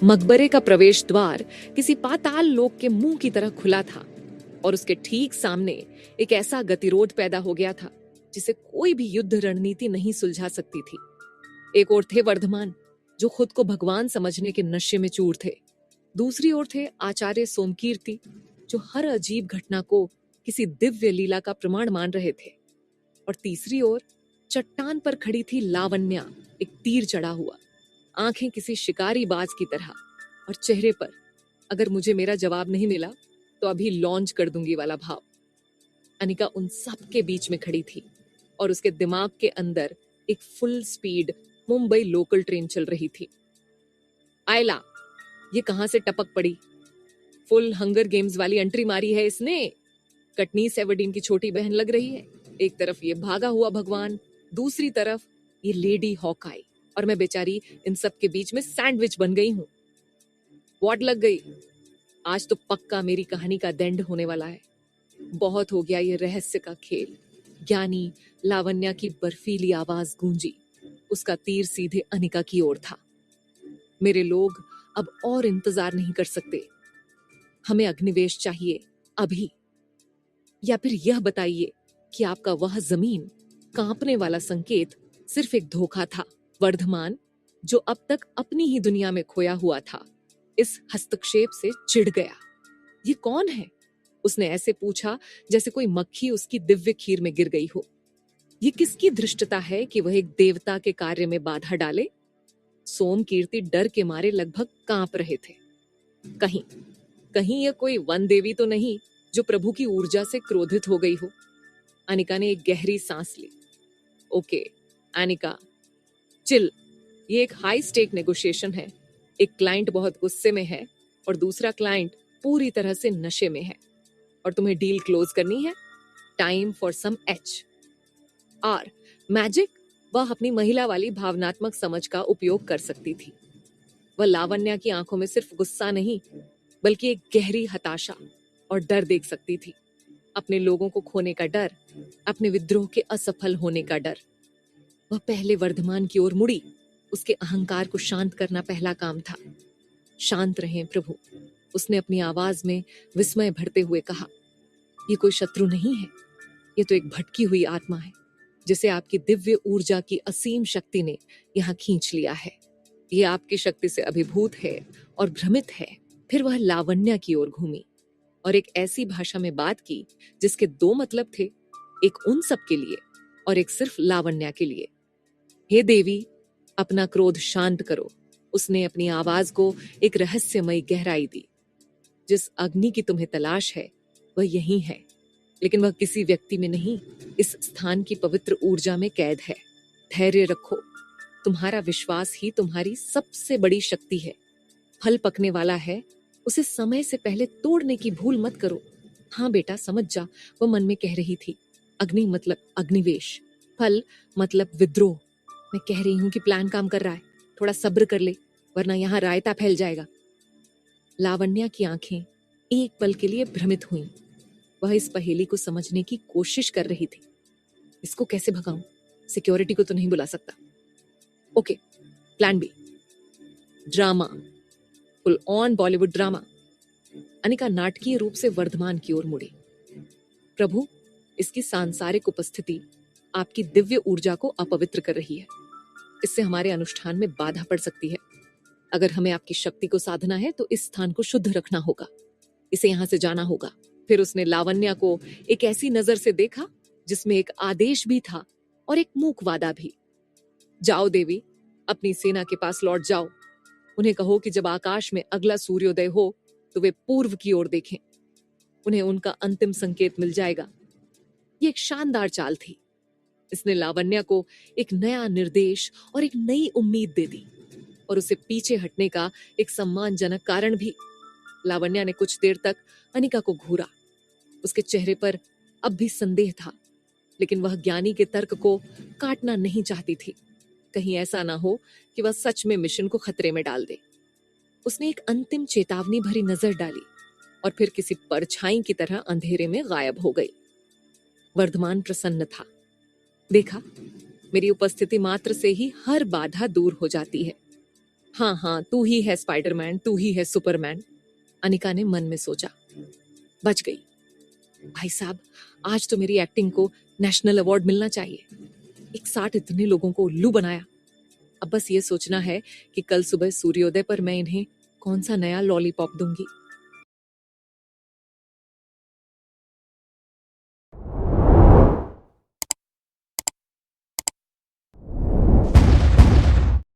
मकबरे का प्रवेश द्वार किसी पाताल लोक के मुंह की तरह खुला था और उसके ठीक सामने एक ऐसा गतिरोध पैदा हो गया था जिसे कोई भी युद्ध रणनीति नहीं सुलझा सकती थी। एक ओर थे वर्धमान, जो खुद को भगवान समझने के नशे में चूर थे। दूसरी ओर थे आचार्य सोमकीर्ति, जो हर अजीब घटना को किसी दिव्य लीला का प्रमाण मान रहे थे। और तीसरी ओर चट्टान पर खड़ी थी लावण्या, एक तीर चढ़ा हुआ, आंखें किसी शिकारी बाज की तरह, और चेहरे पर अगर मुझे मेरा जवाब नहीं मिला तो अभी लॉन्च कर दूंगी वाला भाव। अनिका उन सब के बीच में खड़ी थी और उसके दिमाग के अंदर एक full speed Mumbai local train चल रही थी। आयला, ये कहां से टपक पड़ी? फुल हंगर गेम्स वाली एंट्री मारी है इसने। कटनीस एवर्डीन की छोटी बहन लग रही है। एक तरफ ये भागा हुआ भगवान, दूसरी तरफ ये लेडी हॉकाई, और मैं बेचारी इन सब के बीच में सैंडविच बन गई हूं। वॉट लग गई? आज तो पक्का मेरी कहानी का दैंड होने वाला है। बहुत हो गया ये रहस्य का खेल। ज्ञानी लावण्या की बर्फीली आवाज गूंजी। उसका तीर सीधे अनिका की ओर था। मेरे लोग अब और इंतजार नहीं कर सकते। हमें अग्निवेश चाहिए अभी। या फिर यह बताइए कि आपका वह जमीन कांपने वाला संकेत सिर्फ एक धोखा था। वर्धमान, जो अब तक अपनी ही दुनिया में खोया हुआ था, इस हस्तक्षेप से चिढ़ गया। ये कौन है? उसने ऐसे पूछा जैसे कोई मक्खी उसकी दिव्य खीर में गिर गई हो। ये किसकी धृष्टता है कि वह एक देवता के कार्य में बाधा डाले? सोम कीर्ति डर के मारे लगभग कांप रहे थे। कहीं कहीं यह कोई वन देवी तो नहीं जो प्रभु की ऊर्जा से क्रोधित हो गई हो? अनिका ने एक गहरी सांस ली। Okay Anika, chill. ये एक हाई स्टेक नेगोशिएशन है। एक क्लाइंट बहुत गुस्से में है और दूसरा क्लाइंट पूरी तरह से नशे में है, और तुम्हें डील क्लोज करनी है। Time for some H R magic. वह अपनी महिला वाली भावनात्मक समझ का उपयोग कर सकती थी। वह लावण्या की आंखों में सिर्फ गुस्सा नहीं, बल्कि एक गहरी हताशा और डर देख सकती थी। अपने लोगों को खोने का डर, अपने विद्रोह के असफल होने का डर। वह पहले वर्धमान की ओर मुड़ी। उसके अहंकार को शांत करना पहला काम था। शांत रहें प्रभु, उसने अपनी आवाज में विस्मय भरते हुए कहा। ये कोई शत्रु नहीं है, ये तो एक भटकी हुई आत्मा है जिसे आपकी दिव्य ऊर्जा की असीम शक्ति ने यहाँ खींच लिया है। ये आपकी शक्ति से अभिभूत है और भ्रमित है। फिर वह लावण्या की ओर घूमी और एक ऐसी भाषा में बात की जिसके दो मतलब थे, एक उन सब के लिए और एक सिर्फ लावण्या के लिए। हे देवी, अपना क्रोध शांत करो। उसने अपनी आवाज को एक रहस्यमयी गहराई दी। जिस अग्नि की तुम्हें तलाश है वह यही है, लेकिन वह किसी व्यक्ति में नहीं, इस स्थान की पवित्र ऊर्जा में कैद है। धैर्य रखो, तुम्हारा विश्वास ही तुम्हारी सबसे बड़ी शक्ति है। फल पकने वाला है, उसे समय से पहले तोड़ने की भूल मत करो। हाँ बेटा, समझ जा, वो मन में कह रही थी। अग्नि मतलब अग्निवेश, फल मतलब विद्रोह। मैं कह रही हूं कि प्लान काम कर रहा है, थोड़ा सब्र कर ले, वरना यहाँ रायता फैल जाएगा। लावण्या की आंखें एक पल के लिए भ्रमित हुईं। वह इस पहेली को समझने की कोशिश कर रही थी। इसको कैसे भगाऊं? सिक्योरिटी को तो नहीं बुला सकता। Okay, plan B, drama, full on Bollywood drama. Anika नाटकीय रूप से वर्धमान की ओर मुड़ी। प्रभु, इसकी सांसारिक उपस्थिति आपकी दिव्य ऊर्जा को अपवित्र कर रही है। इससे हमारे अनुष्ठान में बाधा पड़ सकती है। अगर हमें आपकी शक्ति को साधना है तो इस स्थान को शुद्ध रखना होगा। इसे यहां से जाना होगा। फिर उसने लावण्या को एक ऐसी नजर से देखा जिसमें एक आदेश भी था और एक मूक वादा भी। जाओ देवी, अपनी सेना के पास लौट जाओ। उन्हें कहो कि जब आकाश में अगला सूर्योदय हो तो वे पूर्व की ओर देखें। उन्हें उनका अंतिम संकेत मिल जाएगा। ये एक शानदार चाल थी। इसने लावण्या को एक नया निर्देश और एक नई उम्मीद दे दी, और उसे पीछे हटने का एक सम्मानजनक कारण भी। लावण्या ने कुछ देर तक अनिका को घूरा। उसके चेहरे पर अब भी संदेह था, लेकिन वह ज्ञानी के तर्क को काटना नहीं चाहती थी। कहीं ऐसा ना हो कि वह सच में मिशन को खतरे में डाल दे। उसने एक अंतिम चेतावनी भरी नजर डाली और फिर किसी परछाई की तरह अंधेरे में गायब हो गई। वर्धमान प्रसन्न था। देखा, मेरी उपस्थिति मात्र से ही हर बाधा दूर हो जाती है। हाँ हाँ, तू ही है स्पाइडरमैन, तू ही है सुपरमैन, अनिका ने मन में सोचा। बच गई। भाई साहब, आज तो मेरी एक्टिंग को नेशनल अवार्ड मिलना चाहिए। एक साथ इतने लोगों को उल्लू बनाया। अब बस ये सोचना है कि कल सुबह सूर्योदय पर मैं इन्हें कौन सा नया लॉलीपॉप दूंगी।